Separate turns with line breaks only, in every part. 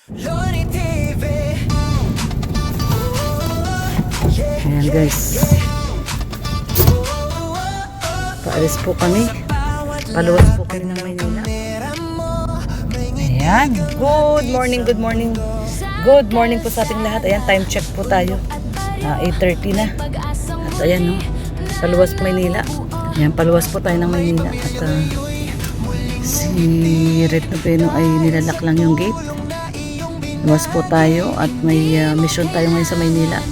Ayan guys, paalis po kami, paluwas po kami ng Maynila. Ayan, good morning po sa ating lahat. Ayan, time check po tayo, 8:30 na. At ayan, no, paluwas po Maynila. Ayan, paluwas po tayo ng Maynila. At si Red Noveno ay nilalak lang yung gate. Luwas po tayo at may mission tayo ngayon sa Maynila.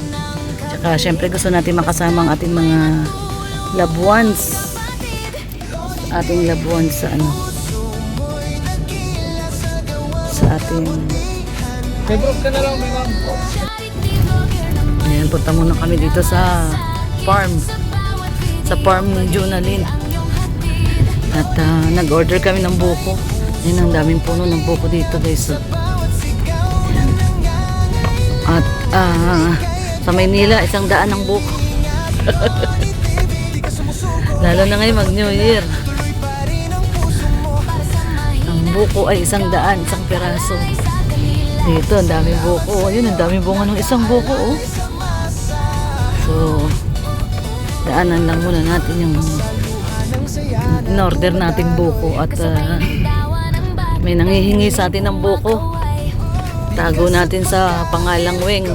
Tsaka syempre gusto natin makasama ang ating mga loved ones. Ating loved ones sa sa ating
Favorite ka na lang, ma'am.
ayan, punta muna kami dito sa farm. Sa farm ng Junalyn. At nag-order kami ng buko. Ayan, ang daming puno ng buko dito guys. Ayan. At sa Maynila, 100 ng buko. Lalo na ngayon mag-New Year. Ang buko ay 100, isang piraso. Dito, ang daming buko. Ayun, ang daming bunga ng isang buko. Oh. So, daanan lang muna natin yung in-order nating buko. At may nanghihingi sa atin ng buko. Tago natin sa pangalang Weng.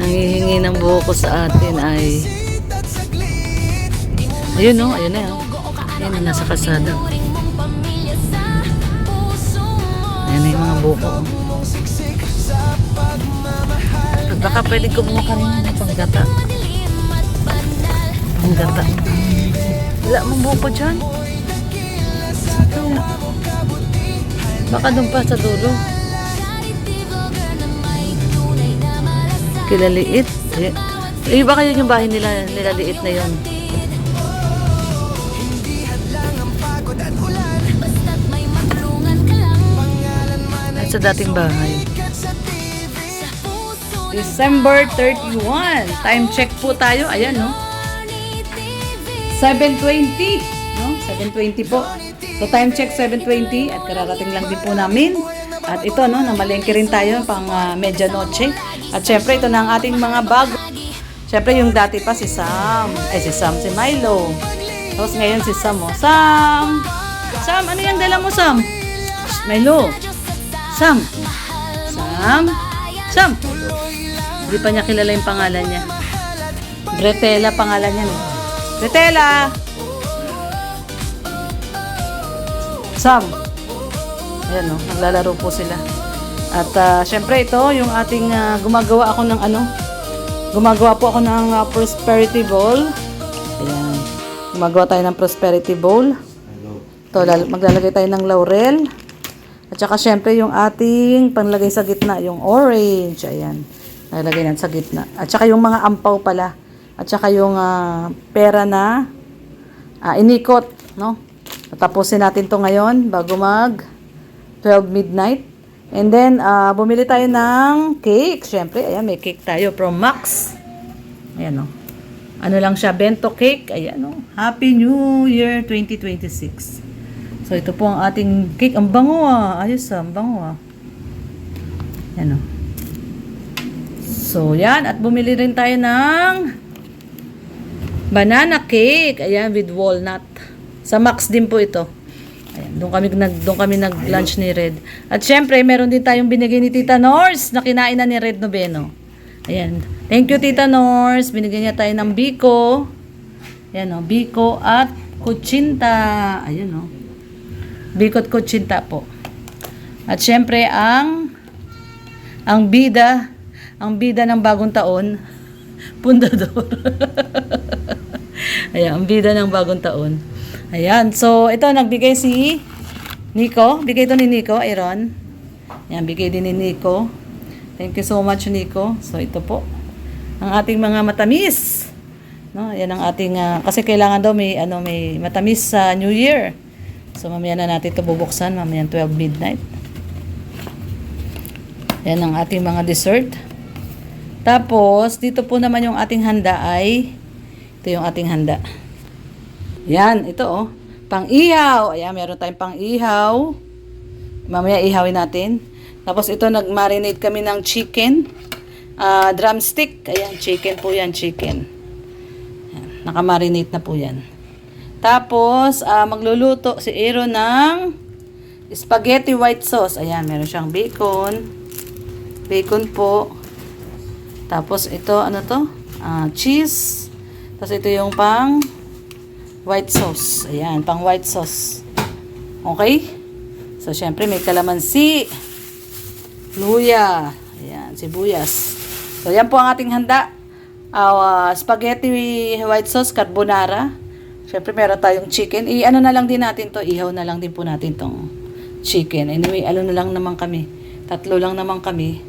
Nanghihingi ng buko sa atin ay ayun no, ayun na yun. Ayun na, nasa kalsada. Ayan na yung mga buko. At baka pwede kumuha ka rin ng panggata. Panggata. Wala mong buko dyan. Baka doon pa sa dulo. Kilaliit. Eh, baka yun yung bahay nila, nilaliit na yun. At sa dating bahay. December 31. Time check po tayo. Ayan, no? 7:20. No? 7:20 po. So, time check 7:20. At kararating lang din po namin. At ito, no? Namalengke rin tayo pang medianoche. At syempre, ito na ang ating mga bago. Syempre, yung dati pa si Sam. Ay, si Milo. Tapos ngayon si Sam, oh. Sam! Sam, ano yung dala mo, Sam? Milo. Sam! Hindi pa niya kilala yung pangalan niya. Bretela pangalan niya, eh. Bretela! Sam! Ayan, no? Naglalaro po sila. At syempre ito, yung ating gumagawa po ako ng prosperity bowl. Ayan. Gumagawa tayo ng prosperity bowl. Ito, maglalagay tayo ng laurel. At saka syempre yung ating panlagay sa gitna, yung orange. Ayan. Nalagay natin sa gitna. At saka yung mga ampaw pala. At saka yung pera na inikot, no? Tapusin natin to ngayon bago mag 12 midnight. And then, bumili tayo ng cake. Siyempre, ayan, may cake tayo from Max. Ayan, o. Ano lang siya, bento cake. Ayan, o. Happy New Year 2026. So, ito po ang ating cake. Ang bango, Ayos, ang bango, Ayan, o. So, yan. At bumili rin tayo ng banana cake. Ayan, with walnut. Sa Max din po ito. Ayan, doon kami nag-lunch ni Red. At syempre, meron din tayong binigay ni Tita Nors na kinain na ni Red Noveno. Ayan. Thank you, Tita Nors. Binigyan niya tayo ng biko. Ayan, o. Biko at kutsinta. Ayan, o. Biko at kutsinta po. At syempre, ang bida ng bagong taon, pundador. Ayan, ang bida ng bagong taon. Ayan, so ito nagbigay si Nico. Bigay ito ni Nico, Aaron. Ayan, bigay din ni Nico. Thank you so much, Nico. So ito po ang ating mga matamis. No, ayan ang ating kasi kailangan daw may matamis sa New Year. So mamaya na natin ito bubuksan, mamaya 12 midnight. Ayan ang ating mga dessert. Tapos dito po naman yung ating handa ay ito yung ating handa. Yan, ito pang-ihaw. Ayan, meron tayong pang-ihaw. Mamaya ihawin natin. Tapos ito, nag-marinate kami ng chicken. Drumstick. Ayan, chicken po yan, chicken. Ayan, naka-marinate na po yan. Tapos, magluluto si Aaron ng spaghetti white sauce. Ayan, meron siyang bacon. Bacon po. Tapos ito, ano to? Cheese. Tapos ito yung pang white sauce. Ayan, pang white sauce. Okay? So, syempre may kalamansi. Luya. Ayan, sibuyas. So, yan po ang ating handa. Spaghetti white sauce, carbonara. Syempre meron tayong chicken. I-ano na lang din natin to. Ihaw na lang din po natin tong chicken. Anyway, ano na lang naman kami. 3 lang naman kami.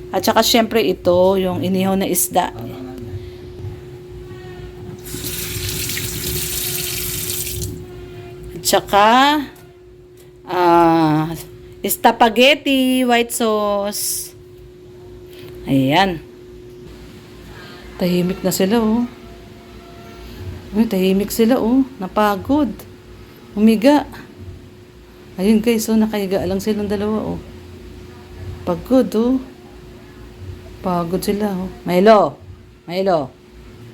At saka syempre ito, yung inihaw na isda. At saka, spaghetti, white sauce. Ayan. Tahimik na sila, oh. Ay, tahimik sila, oh. Napagod. Umiga. Ayun, guys, oh. Nakahiga lang silang dalawa, oh. Pagod, oh. Pagod sila, oh. Milo. Milo.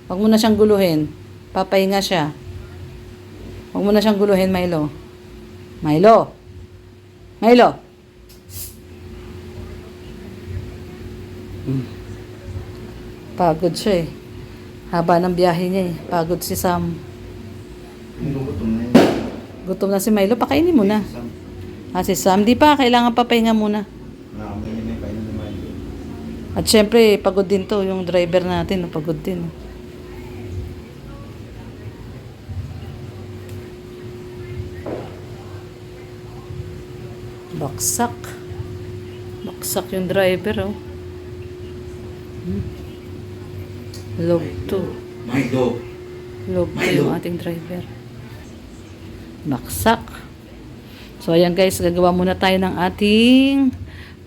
Huwag mo na siyang guluhin. Papahinga siya. Huwag mo na siyang guluhin, Milo. Milo. Milo. Pagod siya, eh. Haba ng biyahe niya, eh. Pagod si Sam. Gutom na si Milo. Pakainin mo na. Si Sam, di pa. Kailangan papahinga muna. At syempre, pagod din to. Yung driver natin, pagod din. Baksak. Baksak yung driver, oh. Log 2.
Milo.
Log 2 yung ating driver. Baksak. So, ayan guys, gagawa muna tayo ng ating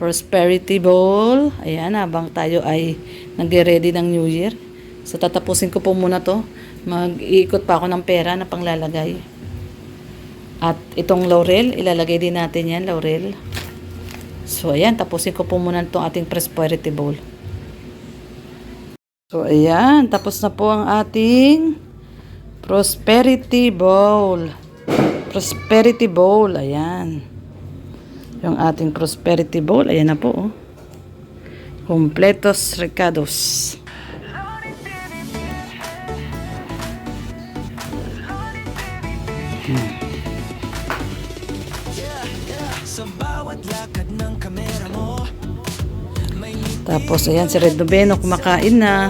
prosperity bowl. Ayan, habang tayo ay nagre-ready ng New Year. So, tatapusin ko po muna to. Mag-iikot pa ako ng pera na panglalagay. At itong laurel, ilalagay din natin yan, laurel. So, ayan, tapusin ko po muna itong ating prosperity bowl. So, ayan, tapos na po ang ating prosperity bowl. Prosperity bowl, ayan. Yung ating prosperity bowl, ayan na po, oh. Completos recados. Tapos, ayan, si Red Noveno, kumakain na.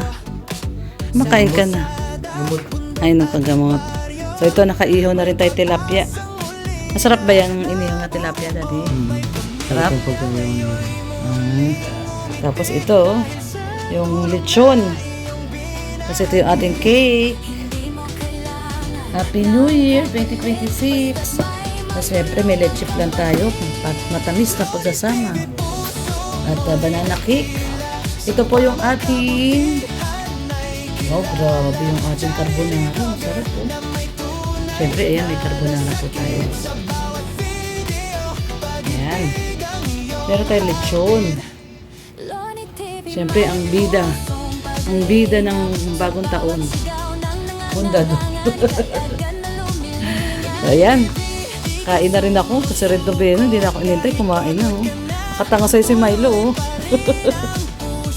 Kumakain ka na. Ay, ng paggamot. So, ito, nakaihaw na rin tayo tilapia. Masarap ba yung inihaw na tilapia, Daddy? Sarap? Tapos, ito, yung lechon. Tapos, ito yung ating cake. Happy New Year 2026. Tapos, syempre, may leche flan tayo. Matamis na pagsasama. At banana cake. Ito po yung ating... Wow, grabe yung ating carbonara. Sarap po. Siyempre, ayan, may carbonara po tayo. Ayan. Meron tayo lechon. Siyempre, ang bida. Ang bida ng bagong taon. Bundado. Ayan. Kain na rin ako. Kasi Red Noveno, hindi na ako inintay. Kumain na, oh. Nakatanga sa'yo si Milo, oh.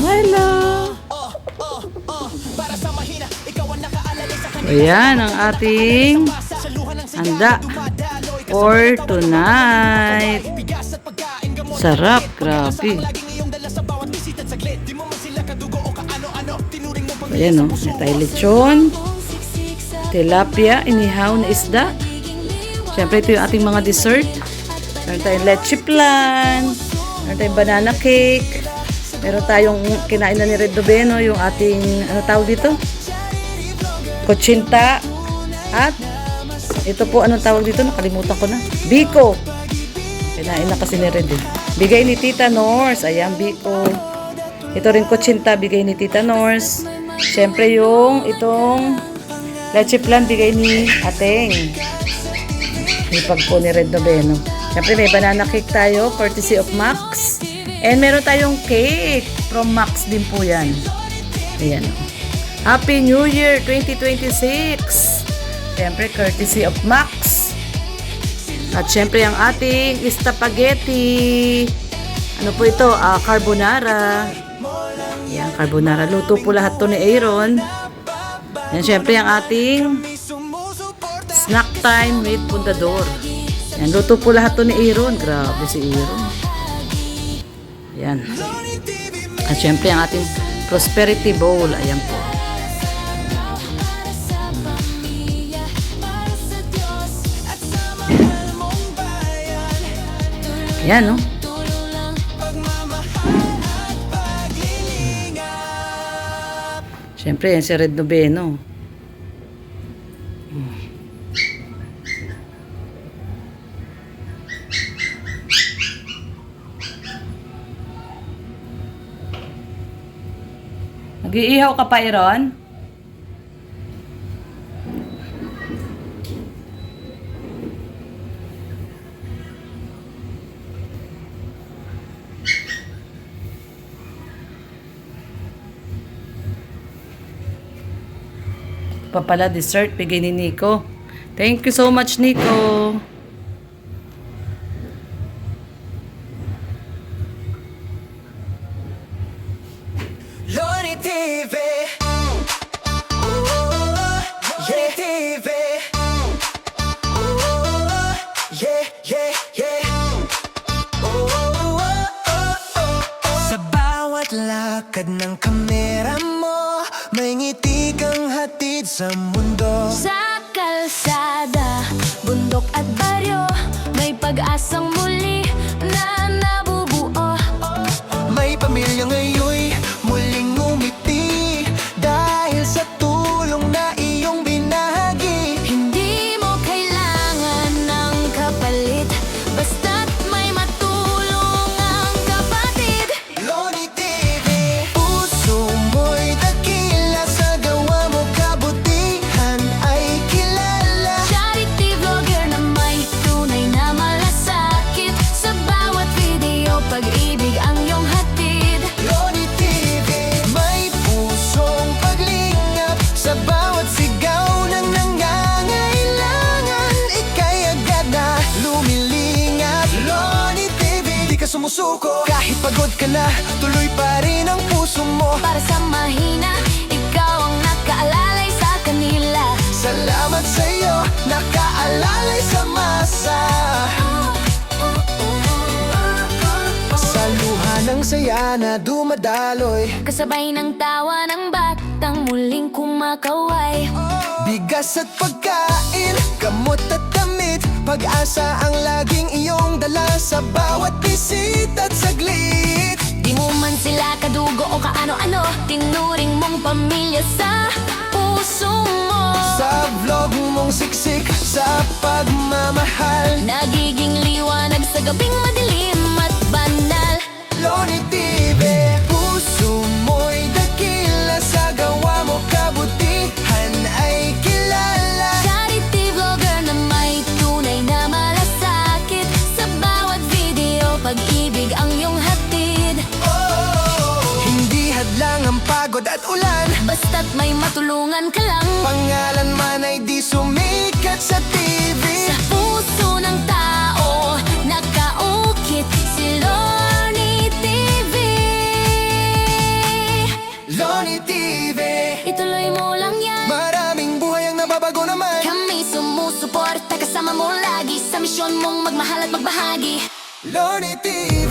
Milo! Ayan ang ating handa for tonight. Sarap, grabe. Ayan, oh. May tayo lechon, tilapia, inihaw na isda. Siyempre, ito yung ating mga dessert. Meron tayong leche flan, meron tayong banana cake, meron tayong kinain na ni Red Noveno, yung ating, ano tawag dito? Kutsinta. At ito po, anong tawag dito? Nakalimutan ko na. Biko. Kinain na kasi ni Red. Bigay ni Tita Nors. Ayan, biko. Ito rin kutsinta, bigay ni Tita Nors. Siyempre yung itong leche flan, bigay ni Ateng. Ipag po ni Red Noveno. Siyempre may banana cake tayo, courtesy of Max. And meron tayong cake from Max din po yan. Ayan. Happy New Year 2026! Siyempre courtesy of Max. At siyempre ang ating spaghetti. Ano po ito? Carbonara. Ayan, carbonara. Luto po lahat to ni Aaron. Yan, syempre ang ating snack time with Pundador. Yan, luto po lahat to ni Aaron. Grabe si Aaron. Yan. At syempre ang ating prosperity bowl. Ayan po. Yan, no? Siyempre, yan si Red Noveno. Nag-iihaw ka pa, Iron? Pa pala dessert bigay ni Nico. Thank you so much, Nico.
Loni TV. Yeah, TV. Yeah, yeah, yeah. Sa bawat lakad ng kamera mo, may ngiti kang hatid sa mundo.
Sa kalsada, bundok at baryo, may pag-asang muli na nabubuo.
May pamilya ngayon muling ngumiti dahil sa tulong na iyong binahagi.
Hindi mo kailangan ng kapalit, basta't may matulong ang kapatid.
Loni TV. Puso mo'y dakila, sa gawa mo kabutihan ay kilala.
Charity vlogger na may tunay na malasakit, sa bawat video pag-ibig ang iyong hatid.
Loni TV. May pusong paglingap sa bawat sigaw ng nangangailangan. Ika'y agad na lumilingap. Loni TV. Di ka sumusuko kahit pagod ka na, tuloy pa rin ang puso mo.
Para sa mahina, ikaw ang nakaalalay sa kanila.
Salamat sa'yo, nakaalalay sa masa. Sa luha ng saya na dumadaloy,
Kasabay ng tawa ng batang muling kumakaway.
bigas at pagkain, gamot at damit, pag-asa ang laging iyong dala sa bawat bisita at saglit.
Di mo man sila kadugo o kaano-ano, tinuring mong pamilya sa puso mo.
Sa vlog mong siksik, sa pagmamahal,
Nagiging liwanag sa gabing madilim at banal.
Loni TV. Puso mo'y dakila, sa gawa mo kabutihan ay kilala.
Charity vlogger na may tunay na malasakit, sa bawat video pag-ibig ang iyong hatid.
Hindi hadlang ang pagod at ulan,
Basta't may matulungan ka lang,
pangalan man ay di sumikat sa TV.
sa puso ng tao nakaukit si Loni TV.
Loni TV.
Ituloy mo lang yan,
Maraming buhay ang nababago naman.
kami sumusuporta kasama mo lagi, sa misyon mong magmahal at magbahagi.
Loni TV.